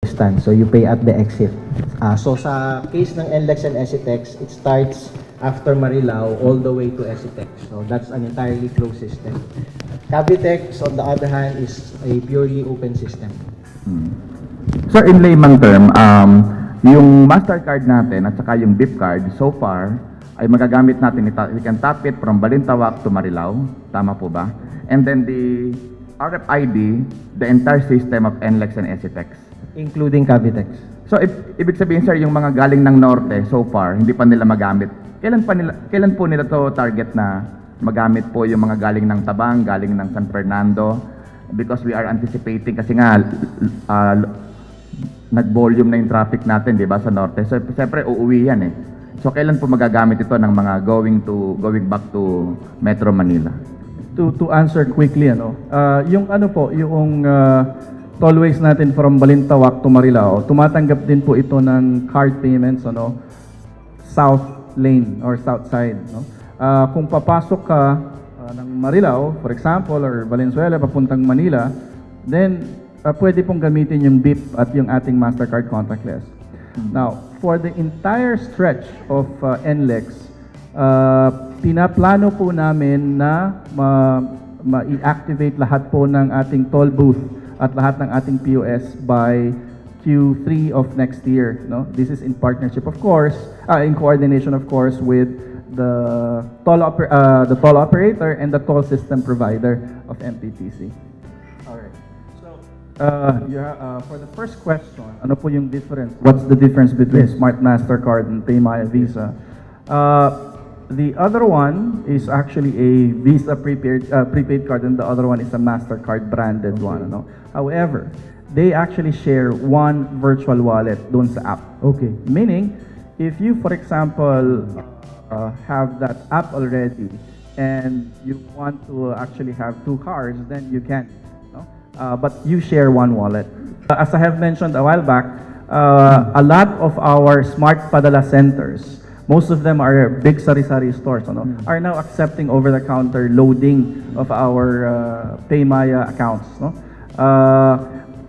stand. So you pay at the exit. So sa case ng NLEX and SCTEX, it starts after Marilao all the way to SCTEX. So that's an entirely closed system. Cavitex, on the other hand, is a purely open system. So in layman term, yung Mastercard natin at saka yung BIP card, so far, ay magagamit natin, we can tap it from Balintawak to Marilao. Tama po ba? And then the RFID, the entire system of NLEX and SCTEX. Including Cavitex. So ibig sabihin sir, yung mga galing ng norte so far, hindi pa nila magamit. Kailan po nila to target na magamit po yung mga galing ng Tabang, galing ng San Fernando? Because we are anticipating kasi nga nag-volume na yung traffic natin, di ba, sa norte. So siyempre uuwi yan eh. So kailan po magagamit ito ng mga going back to Metro Manila? To answer quickly, yung tollways natin from Balintawak to Marilao, tumatanggap din po ito ng card payments, south lane or south side, kung papasok ka ng Marilao, for example, or Valenzuela papuntang Manila, then pwede pong gamitin yung BIP at yung ating Mastercard contactless. Now, for the entire stretch of NLEX, pinaplano po namin na ma-activate lahat po ng ating toll booth at lahat ng ating POS by Q3 of next year. This is in partnership, of course, in coordination, of course, with the toll operator and the toll system provider of MPTC. All right. So, for the first question, ano po yung difference? What's the difference between Smart Mastercard and Paymaya Visa? The other one is actually a Visa prepaid card, and the other one is a Mastercard branded one. However, they actually share one virtual wallet doon sa app. Okay. Meaning, if you, for example, have that app already and you want to actually have two cards, then you can. But you share one wallet. As I have mentioned a while back, a lot of our smart padala centers, most of them are big sari-sari stores, are now accepting over-the-counter loading of our Paymaya accounts.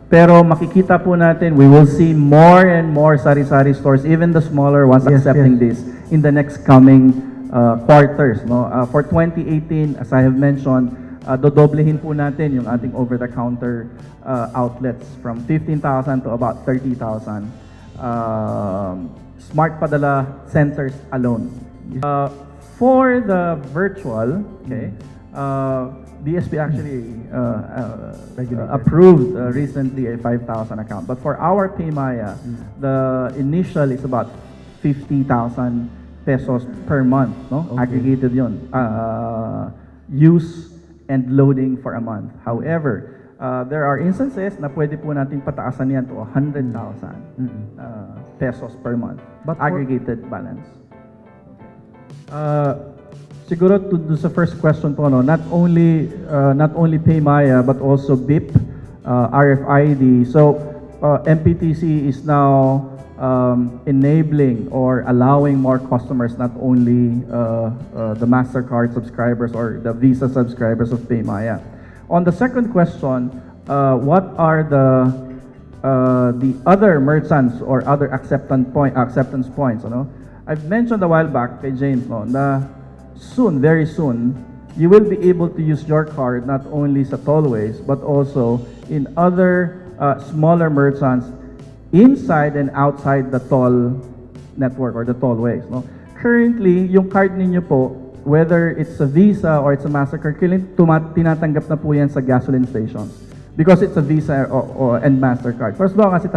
Pero makikita po natin, we will see more and more sari-sari stores, even the smaller ones, accepting this in the next coming quarters. For 2018, as I have mentioned, dodoblehin po natin yung ating over-the-counter outlets from 15,000 to about 30,000 smart padala centers alone. For the virtual, DSP actually approved recently a 5,000 account. But for our Paymaya, the initial is about 50,000 pesos per month, aggregated yun. Use and loading for a month. However, there are instances na pwede po natin pataasan yan to 100,000 pesos per month, but aggregated balance. Siguro to sa first question po, not only Paymaya but also BIP, RFID. So MPTC is now enabling or allowing more customers, not only the Mastercard subscribers or the Visa subscribers of Paymaya. On the second question, what are the other merchants or other acceptance points? I've mentioned a while back kay James, na soon, very soon, you will be able to use your card not only sa tollways but also in other smaller merchants inside and outside the toll network or the tollways. Currently, yung card ninyo po, whether it's a Visa or it's a Mastercard, tinatanggap na po yan sa gasoline stations because it's a Visa and Mastercard. For as long as it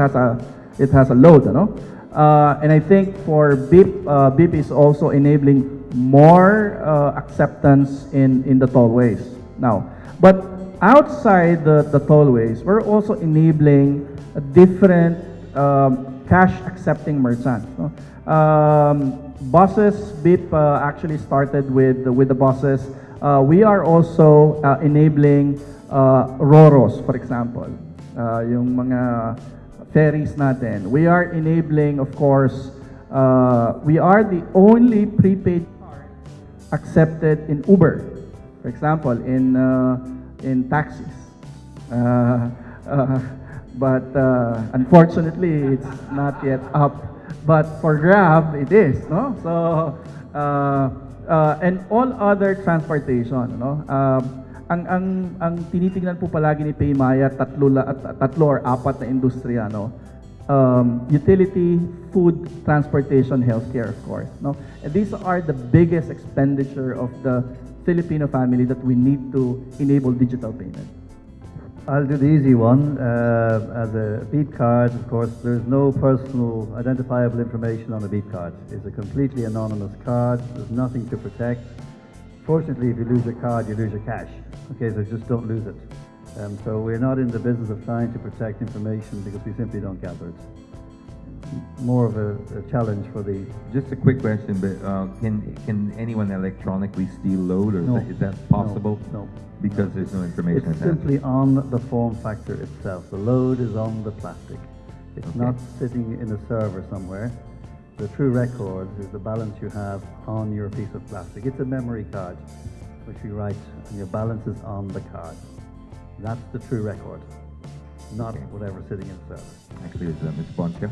has a load, and I think for BIP, BIP is also enabling more acceptance in the tollways now. But outside the tollways, we're also enabling a different cash accepting merchants. Buses, BIP actually started with the buses. We are also enabling Roros, for example, yung mga ferries natin. We are enabling, of course, we are the only prepaid card accepted in Uber, for example, in taxis. but unfortunately, it's not yet up. But for Grab, it is, no? So, and all other transportation, no? Ang tinitingnan po palagi ni Paymaya, tatlo or apat na industriya, no? Utility, food, transportation, healthcare, of course, no? And these are the biggest expenditure of the Filipino family that we need to enable digital payment. I'll do the easy one. As a beep card, of course, there's no personal identifiable information on a beep card. It's a completely anonymous card. There's nothing to protect. Fortunately, if you lose your card, you lose your cash. Okay, so just don't lose it. So we're not in the business of trying to protect information because we simply don't gather it. More of a challenge for the... Just a quick question, but can anyone electronically steal load, or No. is that possible? No. Because there's no information It's attached. simply on the form factor itself. The load is on the plastic. It's Okay. not sitting in a server somewhere. The true record is the balance you have on your piece of plastic. It's a memory card, which you write, and your balance is on the card. That's the true record, not Okay. whatever's sitting in the server. Actually, is Ms. Poncho?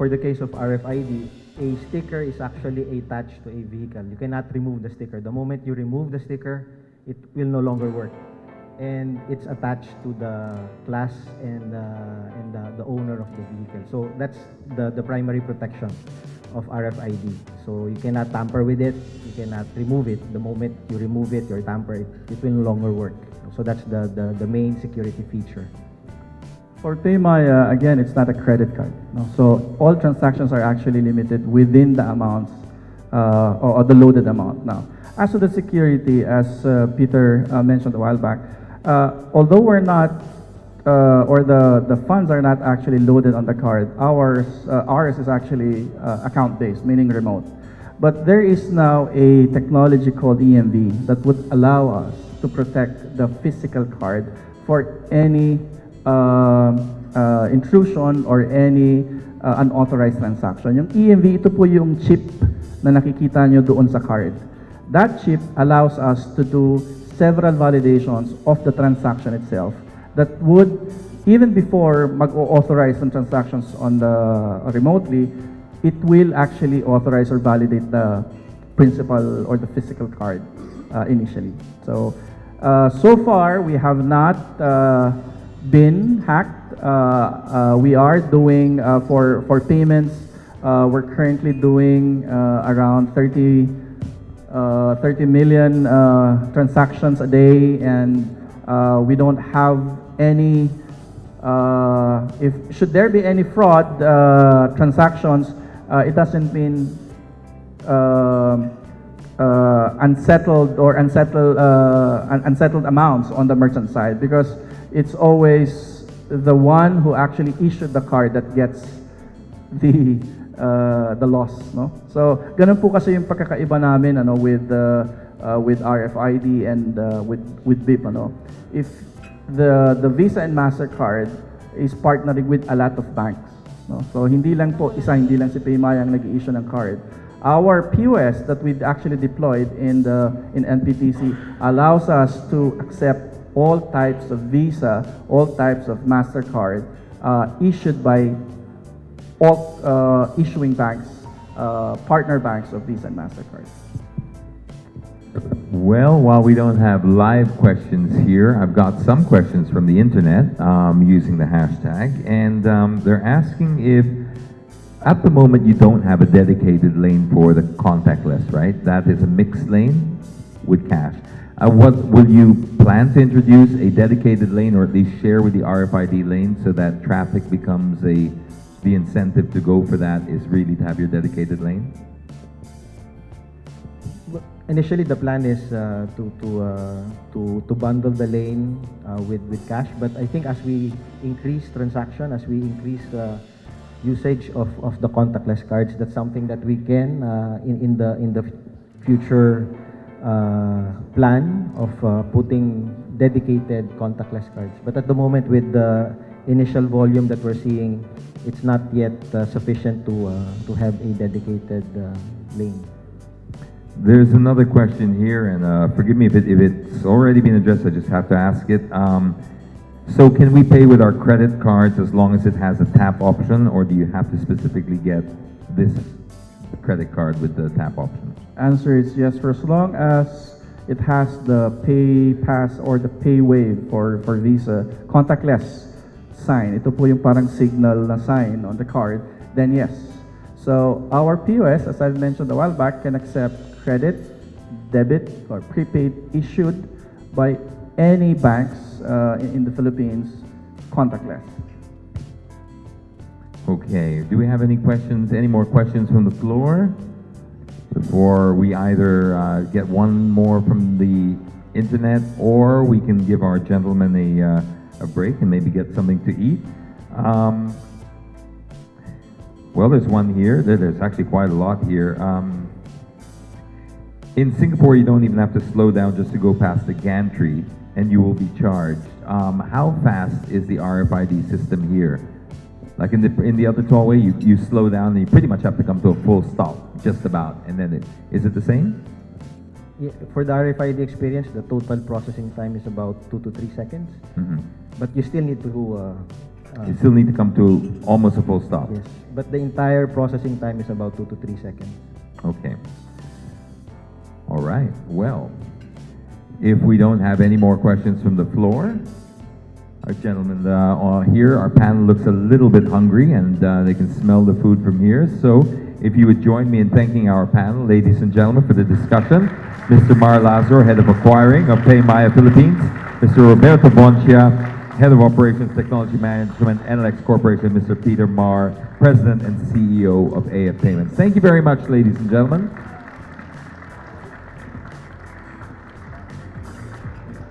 For the case of RFID, a sticker is actually attached to a vehicle. You cannot remove the sticker. The moment you remove the sticker, it will no longer work. And it's attached to the class and the owner of the vehicle. So that's the primary protection of RFID. So you cannot tamper with it, you cannot remove it. The moment you remove it, you tamper it, it will no longer work. So that's the main security feature. For Paymaya, again, it's not a credit card, no? So all transactions are actually limited within the amounts or the loaded amount. Now, as to the security, as Peter mentioned a while back, although we're not or the funds are not actually loaded on the card, ours is actually account-based, meaning remote. But there is now a technology called EMV that would allow us to protect the physical card for any intrusion or any unauthorized transaction. Yung EMV, ito po yung chip na nakikita nyo doon sa card. That chip allows us to do several validations of the transaction itself that would, even before mag-authorize some transactions on the remotely, it will actually authorize or validate the principal or the physical card initially. So, so far we have not been hacked. We are doing for payments. We're currently doing around 30 million transactions a day, and we don't have any. If should there be any fraud transactions, it doesn't mean unsettled amounts on the merchant side, because it's always the one who actually issued the card that gets the loss, no? So ganun po kasi yung pagkakaiba namin with RFID and with BIP, ano. If the Visa and Mastercard is partnering with a lot of banks, no? So hindi lang si Paymaya ang nag-i-issue ng card. Our POS that we've actually deployed in NPTC allows us to accept all types of Visa, all types of Mastercard issued by all issuing banks, partner banks of Visa and Mastercard. Well, while we don't have live questions here, I've got some questions from the internet using the hashtag, and they're asking if, at the moment, you don't have a dedicated lane for the contactless, right? That is a mixed lane with cash. What will you plan to introduce a dedicated lane, or at least share with the RFID lane, so that traffic becomes the incentive to go for that is really to have your dedicated lane? Initially, the plan is to bundle the lane with cash, but I think as we increase transaction, as we increase usage of the contactless cards, that's something that we can in the future plan of putting dedicated contactless cards. But at the moment, with the initial volume that we're seeing, it's not yet sufficient to have a dedicated lane. There's another question here, and forgive me if it's already been addressed, I just have to ask it. So can we pay with our credit cards as long as it has a tap option, or do you have to specifically get this credit card with the tap option? Answer is yes, for as long as it has the pay pass or the pay wave for Visa, contactless sign. Ito po yung parang signal na sign on the card, then yes. So our POS, as I mentioned a while back, can accept credit, debit, or prepaid issued by any banks in the Philippines, contactless. Okay, do we have any questions, any more questions from the floor? Before we either get one more from the internet, or we can give our gentlemen a break and maybe get something to eat. Well, there's one here. There's actually quite a lot here. In Singapore, you don't even have to slow down just to go past the gantry, and you will be charged. How fast is the RFID system here? Like in the other tollway, you slow down and you pretty much have to come to a full stop, just about. And then is it the same? Yeah, for the RFID experience, the total processing time is about 2 to 3 seconds. Mm-hmm. But you still need to You still need to come to almost a full stop. yes. But the entire processing time is about 2 to 3 seconds. Okay. All right. Well, if we don't have any more questions from the floor, our gentlemen here, our panel looks a little bit hungry, and they can smell the food from here. So if you would join me in thanking our panel, ladies and gentlemen, for the discussion. Mr. Mar Lazaro, Head of Acquiring of Paymaya Philippines. Mr. Roberto Boncia, Head of Operations Technology Management, NLX Corporation. Mr. Peter Mar, President and CEO of AF Payments. Thank you very much, ladies and gentlemen.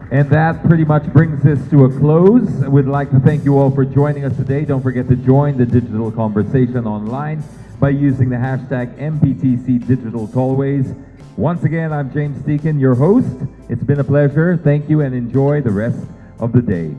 And that pretty much brings this to a close. We'd like to thank you all for joining us today. Don't forget to join the digital conversation online by using the hashtag MPTC Digital Tollways. Once again, I'm James Deacon, your host. It's been a pleasure. Thank you and enjoy the rest of the day.